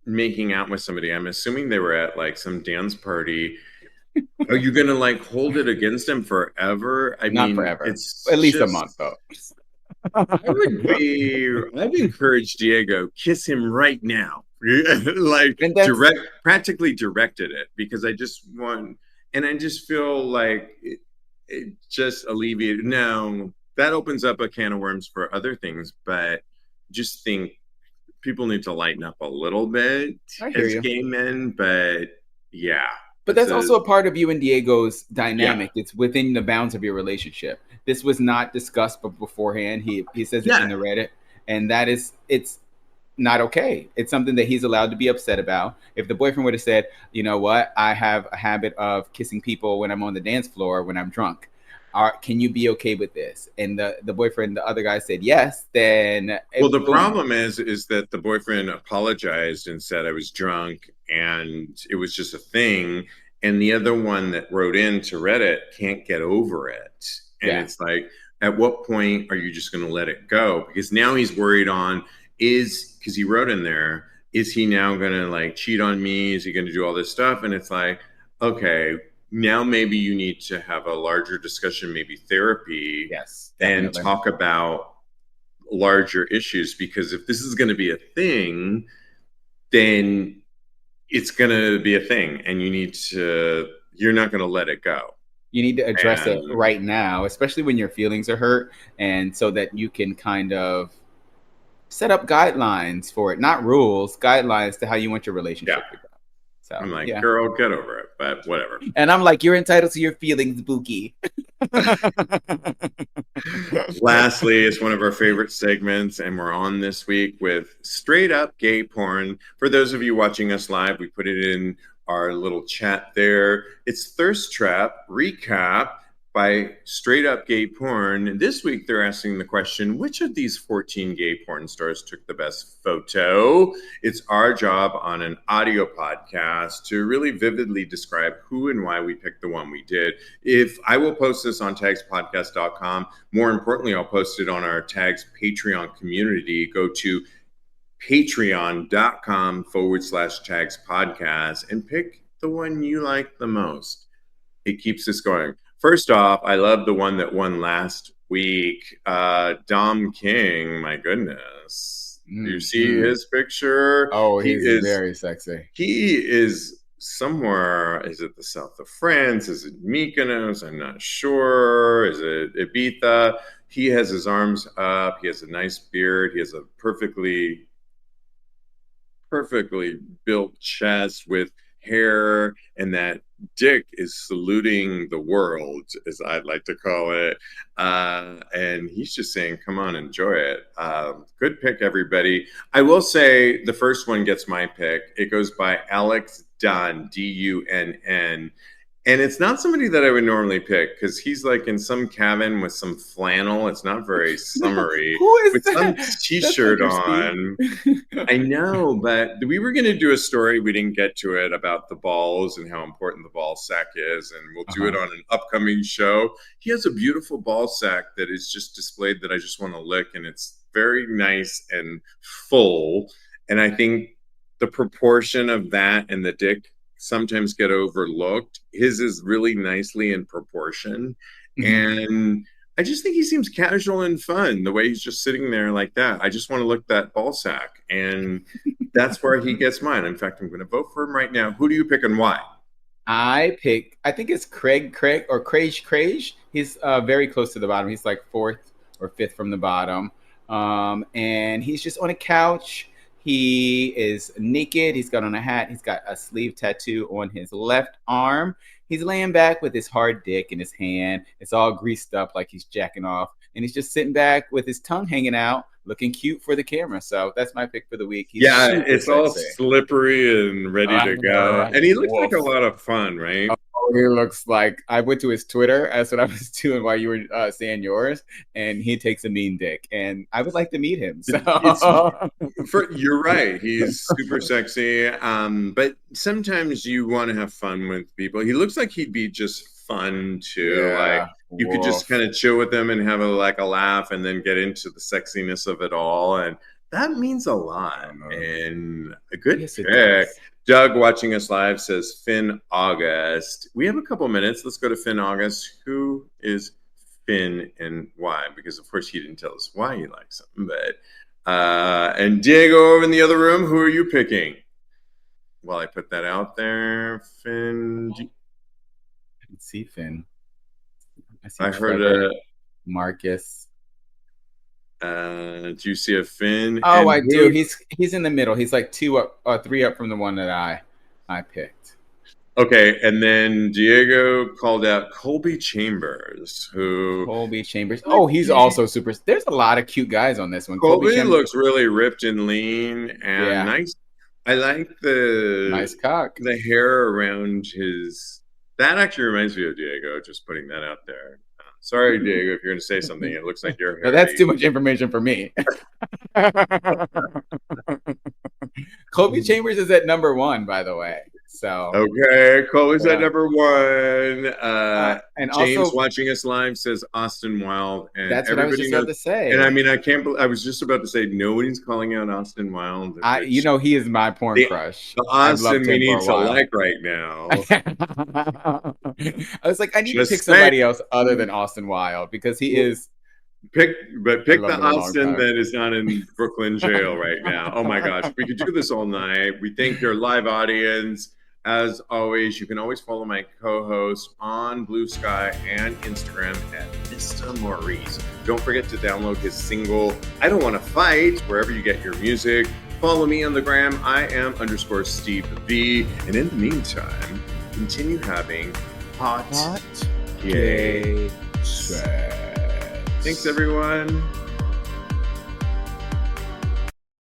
making out with somebody, I'm assuming they were at like some dance party. Are you gonna like hold it against him forever? I Not mean, forever. it's At least a month, just. though. I'd encourage Diego, kiss him right now. Like And that's practically directed it, because I just want, and I just feel like it just alleviated. No, that opens up a can of worms for other things, but just think people need to lighten up a little bit I hear as you. gay men, but yeah. But that's also a part of you and Diego's Yeah. dynamic. It's within the bounds of your relationship. This was not discussed beforehand. He says it in the Reddit, and it's not okay. It's something that he's allowed to be upset about. If the boyfriend would have said, "You know what? I have a habit of kissing people when I'm on the dance floor when I'm drunk. Can you be okay with this?" And the boyfriend, the other guy said yes. Then Well, the boom. problem is that the boyfriend apologized and said I was drunk and it was just a thing. And the other one that wrote into Reddit can't get over it. And Yeah. it's like, at what point are you just going to let it go? Because now he's worried on because he wrote in there, is he now going to like cheat on me? Is he going to do all this stuff? And it's like, okay, now maybe you need to have a larger discussion, maybe therapy, Yes, and definitely. talk about larger issues. Because if this is going to be a thing, then it's going to be a thing, and you're not going to let it go. You need to address it And right now, especially when your feelings are hurt, and so that you can kind of set up guidelines for it, not rules, guidelines to how you want your yeah, relationship to go. So, I'm like, yeah. girl, get over it, but whatever. And I'm like, you're entitled to your feelings, Bookie. Lastly, it's one of our favorite segments, and we're on this week with straight up gay porn. For those of you watching us live, we put it in our little chat there. It's Thirst Trap Recap by Straight Up Gay Porn. This week, they're asking the question, which of these 14 gay porn stars took the best photo? It's our job on an audio podcast to really vividly describe who and why we picked the one we did. If I will post this on tagspodcast.com, more importantly, I'll post it on our Tags Patreon community. Go to patreon.com/tags podcast and pick the one you like the most. It keeps us going. First off, I love the one that won last week. Dom King, my goodness. You see his picture? Oh, he's very sexy. He is somewhere. Is it the south of France? Is it Mykonos? I'm not sure. Is it Ibiza? He has his arms up. He has a nice beard. He has a perfectly built chest with hair, and that dick is saluting the world, as I'd like to call it. And he's just saying, come on, enjoy it. Good pick, everybody. I will say the first one gets my pick. It goes by Alex Dunn, Dunn. And it's not somebody that I would normally pick, because he's like in some cabin with some flannel. It's not very summery. Who is with that? some t-shirt on. I know, but we were going to do a story. We didn't get to it about the balls and how important the ball sack is. And we'll do it on an upcoming show. He has a beautiful ball sack that is just displayed that I just want to lick. And it's very nice and full. And I think the proportion of that and the dick sometimes get overlooked. His is really nicely in proportion. And I just think he seems casual and fun, the way he's just sitting there like that. I just want to lick that ball sack. And that's where he gets mine. In fact, I'm going to vote for him right now. Who do you pick and why? I think it's Craig or Crage. He's very close to the bottom. He's like fourth or fifth from the bottom. And he's just on a couch. He is naked. He's got on a hat. He's got a sleeve tattoo on his left arm. He's laying back with his hard dick in his hand. It's all greased up like he's jacking off. And he's just sitting back with his tongue hanging out, looking cute for the camera. So that's my pick for the week. He's it's sexy. all slippery and ready to go. And he looks like a lot of fun, right? Oh, he looks like, I went to his Twitter. That's what I was doing while you were saying yours. And he takes a mean dick. And I would like to meet him. So. You're right. He's super sexy. But sometimes you want to have fun with people. He looks like he'd be just fun too. Yeah. Like you could just kind of chill with him and have a laugh and then get into the sexiness of it all. And that means a lot. And a good pick. Doug watching us live says Finn August. We have a couple minutes. Let's go to Finn August. Who is Finn and why? Because of course he didn't tell us why he likes him. But and Diego over in the other room, who are you picking? Well, I put that out there. Finn. I can see Finn. I heard Marcus. Do you see a Finn? Oh, I do. He's in the middle. He's like 2 up or 3 up from the one that I picked. Okay, and then Diego called out Colby Chambers, Oh, he's also super. There's a lot of cute guys on this one. Colby looks really ripped and lean and nice. I like the nice cock. The hair around his. That actually reminds me of Diego. Just putting that out there. Sorry, Diego, if you're going to say something, it looks like you're. No, that's too much information for me. Colby Chambers is at number 1, by the way. So okay, Colby's at number 1. And James also, watching us live says Austin Wilde, and that's what I was just about to say. And I mean, I can't. I was just about to say nobody's calling out Austin Wilde. He is my porn crush. The Austin we need to like right now. I was like, I need to pick somebody else other than Austin Wilde because he is. Pick the Austin that is not in Brooklyn jail right now. Oh my gosh, we could do this all night. We thank your live audience. As always, you can always follow my co-host on Blue Sky and Instagram at Mr. Maurice. Don't forget to download his single, I Don't Want to Fight, wherever you get your music. Follow me on the gram. I am _Steve V. And in the meantime, continue having hot gay sex. Thanks, everyone.